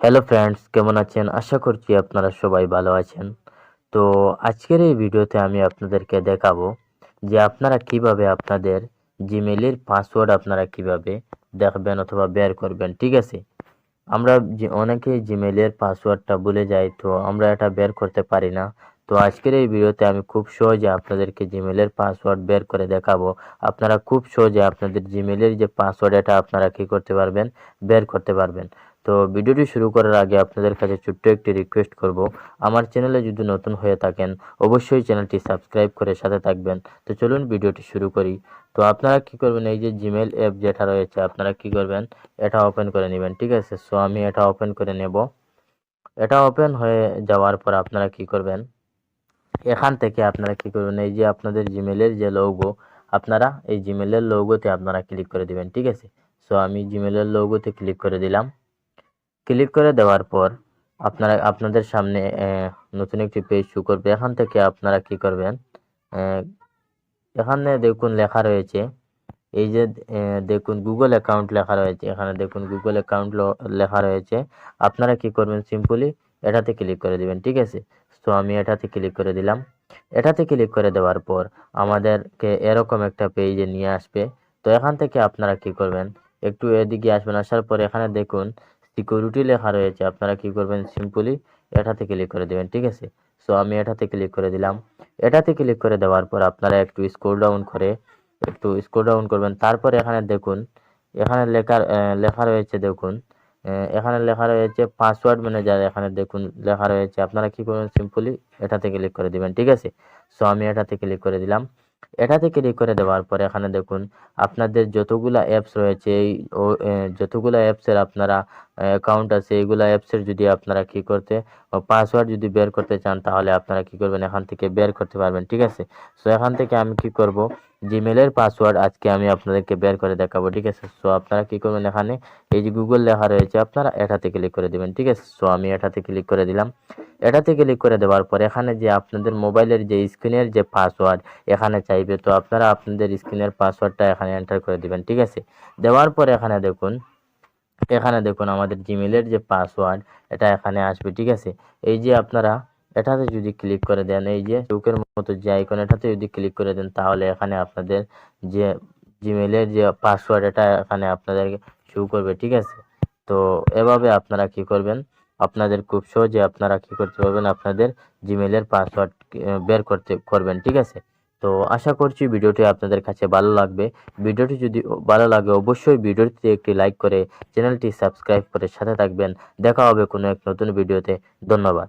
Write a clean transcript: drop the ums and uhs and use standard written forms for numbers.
Hello friends, কেমন আছেন? আশা করছি আপনারা সবাই ভালো আছেন। তো আজকের এই ভিডিওতে আমি আপনাদেরকে দেখাবো যে আপনারা কিভাবে আপনাদের জিমেইলের পাসওয়ার্ড আপনারা কিভাবে দেখবেন অথবা বের করবেন। ঠিক আছে? আমরা অনেকেই জিমেইলের পাসওয়ার্ডটা ভুলে যাই, তো আমরা এটা বের করতে পারি না। তো আজকের এই ভিডিওতে আমি খুব সহজে আপনাদেরকে জিমেইলের পাসওয়ার্ড বের করে দেখাবো। আপনারা খুব সহজে আপনাদের জিমেইলের যে পাসওয়ার্ড এটা আপনারা কি করতে পারবেন, বের করতে পারবেন। তো ভিডিওটি শুরু করার আগে আপনাদের কাছে ছোট্ট একটি রিকোয়েস্ট করব, আমার চ্যানেলে যদি নতুন হয়ে থাকেন অবশ্যই চ্যানেলটি সাবস্ক্রাইব করে সাথে থাকবেন। তো চলুন ভিডিওটি শুরু করি। তো আপনারা কি করবেন, এই যে জিমেইল অ্যাপ যেটা রয়েছে আপনারা কি করবেন, এটা ওপেন করে নেবেন। ঠিক আছে? সো আমি এটা ওপেন করে নেব। এটা ওপেন হয়ে যাওয়ার পর আপনারা কি করবেন, এখান থেকে আপনারা কি করবেন, এই যে আপনাদের জিমেলের যে লোগো, আপনারা এই জিমেলের লোগোতে আপনারা ক্লিক করে দিবেন। ঠিক আছে? সো আমি জিমেলের লোগোতে ক্লিক করে দিলাম। ক্লিক করে দেওয়ার পর আপনারা আপনাদের সামনে নতুন একটি পেজ শো করবে। এখান থেকে আপনারা কি করবেন, আহ, এখানে দেখুন লেখা রয়েছে, এই যে দেখুন গুগল অ্যাকাউন্ট লেখা রয়েছে, এখানে দেখুন গুগল অ্যাকাউন্ট লেখা রয়েছে। আপনারা কি করবেন, সিম্পলি এটাতে ক্লিক করে দিবেন। ঠিক আছে? তো আমি এটাতে ক্লিক করে দিলাম। এটাতে ক্লিক করে দেওয়ার পর আমাদেরকে এরকম একটা পেজে নিয়ে আসবে। তো এখান থেকে আপনারা কি করবেন, একটু এদিকে আসবেন। আসার পর এখানে দেখুন সিকিউরিটি লেখা রয়েছে, আপনারা কি করবেন, সিম্পলি এটাতে ক্লিক করে দিবেন। ঠিক আছে? সো আমি এটাতে ক্লিক করে দিলাম। এটাতে ক্লিক করে দেওয়ার পর আপনারা একটু স্ক্রল ডাউন করবেন। তারপর এখানে দেখুন, এখানে লেখা রয়েছে, দেখুন এখানে লেখা রয়েছে পাসওয়ার্ড ম্যানেজার। এখানে দেখুন লেখা রয়েছে, আপনারা কি করবেন, সিম্পলি এটাতে ক্লিক করে দিবেন। ঠিক আছে? সো আমি এটাতে ক্লিক করে দিলাম। এটাতে ক্লিক করে দেওয়ার পর এখানে দেখুন আপনাদের যতগুলা অ্যাপস রয়েছে, এই যতগুলা অ্যাপসের আপনারা অ্যাকাউন্ট আছে, এইগুলা অ্যাপসের যদি আপনারা কি করতে পাসওয়ার্ড যদি বের করতে চান তাহলে আপনারা কি করবেন, এখান থেকে বের করতে পারবেন। ঠিক আছে? সো এখান থেকে আমি কি করব, জিমেলের পাসওয়ার্ড আজকে আমি আপনাদেরকে বের করে দেখাবো। ঠিক আছে? সো আপনারা কি করবেন, এখানে এই যে গুগল লেখা রয়েছে আপনারা এটাতে ক্লিক করে দিবেন। ঠিক আছে? সো আমি এটাতে ক্লিক করে দিলাম। এটাতে ক্লিক করে দেওয়ার পর এখানে যে আপনাদের মোবাইলের যে স্ক্রিনের যে পাসওয়ার্ড এখানে চাইবে, তো আপনারা আপনাদের স্ক্রিনের পাসওয়ার্ডটা এখানে এন্টার করে দিবেন। ঠিক আছে? দেওয়ার পর এখানে দেখুন আমাদের জিমেলের যে পাসওয়ার্ড এটা এখানে আসবে। ঠিক আছে? এই যে আপনারা এটাতে যদি ক্লিক করে দেন, এই যে চৌকের মতো যে আইকন এটাতে যদি ক্লিক করে দেন তাহলে এখানে আপনাদের যে জিমেলের যে পাসওয়ার্ড এটা এখানে আপনাদের শো করবে। ঠিক আছে? তো এভাবে আপনারা কি করবেন, আপনাদের খুব সহজে আপনারা কি করতে পারবেন, আপনাদের জিমেলের পাসওয়ার্ড বের করবেন। ঠিক আছে? তো আশা করছি ভিডিওটি আপনাদের কাছে ভালো লাগবে। ভিডিওটি যদি ভালো লাগে অবশ্যই ভিডিওটিতে একটি লাইক করে চ্যানেলটি সাবস্ক্রাইব করে সাথে থাকবেন। দেখা হবে কোনো এক নতুন ভিডিওতে। ধন্যবাদ।